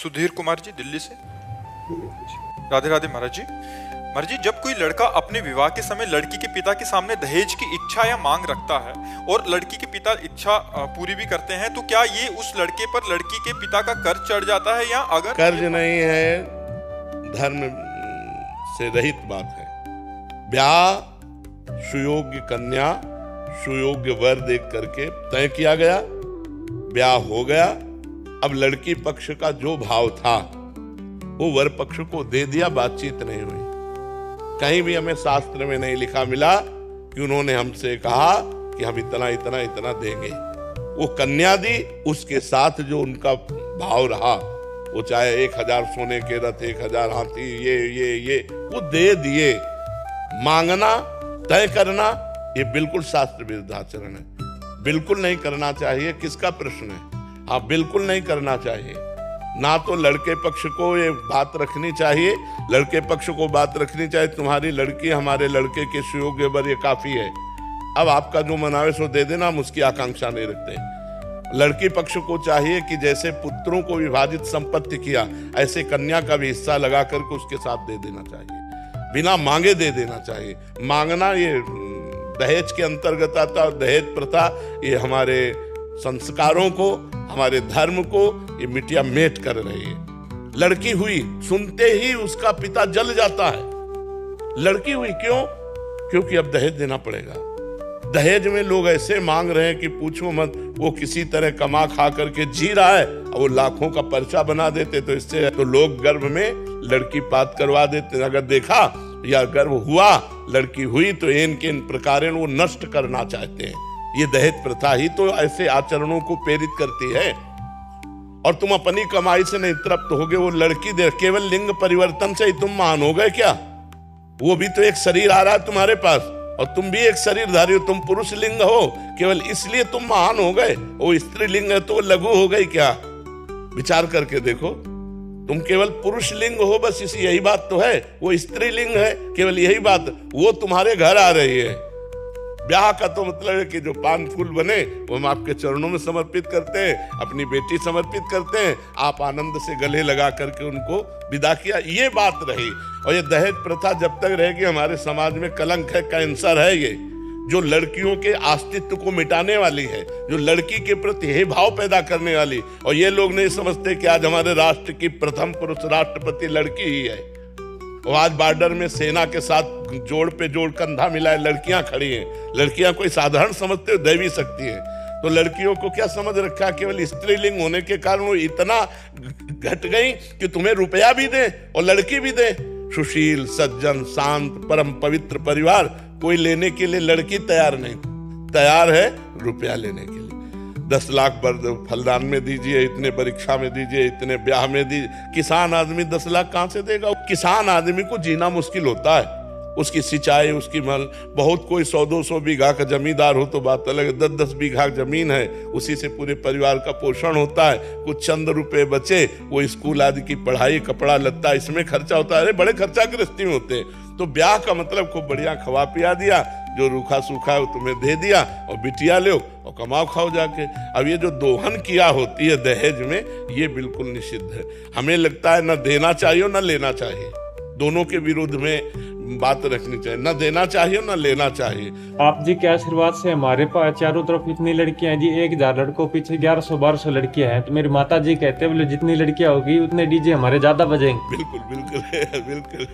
सुधीर कुमार जी, दिल्ली से। राधे राधे महाराज जी। महाराज जी, जब कोई लड़का अपने विवाह के समय लड़की के पिता के सामने दहेज की इच्छा या मांग रखता है और लड़की के पिता इच्छा पूरी भी करते हैं, तो क्या ये उस लड़के पर लड़की के पिता का कर्ज चढ़ जाता है? या अगर कर्ज नहीं है, धर्म से रहित बात है। ब्याह सुयोग्य कन्या, सुयोग्य वर देख करके तय किया गया, ब्याह हो गया। अब लड़की पक्ष का जो भाव था वो वर पक्ष को दे दिया, बातचीत नहीं हुई। कहीं भी हमें शास्त्र में नहीं लिखा मिला कि उन्होंने हमसे कहा कि हम इतना इतना इतना देंगे। वो कन्या दी, उसके साथ जो उनका भाव रहा, वो चाहे 1000 सोने के रथ, 1000 हाथी, ये वो दे दिए। मांगना, तय करना, ये बिल्कुल शास्त्र विरुद्ध आचरण है। बिल्कुल नहीं करना चाहिए। किसका प्रश्न है? हाँ, बिल्कुल नहीं करना चाहिए। ना तो लड़के पक्ष को ये बात रखनी चाहिए, लड़के पक्ष को बात रखनी चाहिए तुम्हारी लड़की हमारे लड़के के सुयोग्य वर, ये काफी है। अब आपका जो मनावे सो दे देना, हम उसकी आकांक्षा नहीं रखते। लड़की पक्ष को चाहिए कि जैसे पुत्रों को विभाजित संपत्ति किया, ऐसे कन्या का भी हिस्सा लगा करके उसके साथ दे देना चाहिए, बिना मांगे दे देना चाहिए। मांगना ये दहेज के अंतर्गत आता। दहेज प्रथा ये हमारे संस्कारों को, हमारे धर्म को ये मिटिया मेट कर रही है। लड़की हुई, सुनते ही उसका पिता जल जाता है। लड़की हुई क्यों? क्योंकि अब दहेज देना पड़ेगा। दहेज में लोग ऐसे मांग रहे हैं कि पूछो मत। वो किसी तरह कमा खा करके जी रहा है और वो लाखों का पर्चा बना देते, तो इससे तो लोग गर्भ में लड़की पात करवा देते। अगर देखा या गर्भ हुआ, लड़की हुई, तो इन प्रकार वो नष्ट करना चाहते हैं। ये दहेज प्रथा ही तो ऐसे आचरणों को प्रेरित करती है। और तुम अपनी कमाई से नहीं तृप्त होगे, वो लड़की दे, केवल लिंग परिवर्तन से ही तुम महान हो गए क्या? वो भी तो एक शरीर आ रहा है तुम्हारे पास, और तुम भी एक शरीरधारी हो। तुम पुरुष लिंग हो, केवल इसलिए तुम महान हो गए। वो स्त्री लिंग है तो वो लघु हो गई क्या? विचार करके देखो। तुम केवल पुरुष लिंग हो, बस इसी यही बात तो है। वो स्त्री लिंग है, केवल यही बात। वो तुम्हारे घर आ रही है। ब्याह का तो मतलब है कि जो पान फूल बने वो हम आपके चरणों में समर्पित करते हैं, अपनी बेटी समर्पित करते हैं। आप आनंद से गले लगा करके उनको विदा किया, ये बात रही। और ये दहेज प्रथा जब तक रहेगी हमारे समाज में कलंक है, कैंसर है। ये जो लड़कियों के अस्तित्व को मिटाने वाली है, जो लड़की के प्रति हे भाव पैदा करने वाली। और ये लोग नहीं समझते कि आज हमारे राष्ट्र की प्रथम पुरुष राष्ट्रपति लड़की ही है। और आज बॉर्डर में सेना के साथ जोड़ पे जोड़ कंधा मिलाए लड़कियां खड़ी हैं। लड़कियां कोई साधारण समझते हो? दैवी शक्ति है। तो लड़कियों को क्या समझ रखा? केवल स्त्रीलिंग होने के कारण वो इतना घट गई कि तुम्हें रुपया भी दे और लड़की भी दे। सुशील, सज्जन, शांत, परम पवित्र परिवार कोई लेने के लिए लड़की तैयार नहीं, तैयार है रुपया लेने के लिए। 10 लाख फलदान में दीजिए, इतने परीक्षा में दीजिए, इतने ब्याह में दीजिए। किसान आदमी 10 लाख कहां से देगा? किसान आदमी को जीना मुश्किल होता है। उसकी सिंचाई, उसकी मल, बहुत कोई 100-200 बीघा का जमींदार हो तो बात अलग है। 10-10 बीघा जमीन है, उसी से पूरे परिवार का पोषण होता है। कुछ चंद रुपए बचे, वो स्कूल आदि की पढ़ाई, कपड़ा लत्ता, इसमें खर्चा होता है। अरे बड़े खर्चा गृहस्थी में होते हैं। तो ब्याह का मतलब खूब बढ़िया खवा पिया दिया, जो रूखा सूखा है वो तुम्हें दे दिया, और बिटिया लो और कमाओ खाओ जाके। अब ये जो दोहन किया होती है दहेज में, ये बिल्कुल निषिद्ध है। हमें लगता है न देना चाहिए और न लेना चाहिए, दोनों के विरुद्ध में बात रखनी चाहिए। न देना चाहिए न लेना चाहिए। आप जी के आशीर्वाद से हमारे पास चारों तरफ इतनी लड़कियां हैं जी। 1000 लड़कों पीछे 1100-1200 लड़कियां हैं। तो मेरी माता जी कहते हैं, बोले जितनी लड़कियां होगी उतने डीजे हमारे ज्यादा बजेंगे। बिल्कुल बिल्कुल बिल्कुल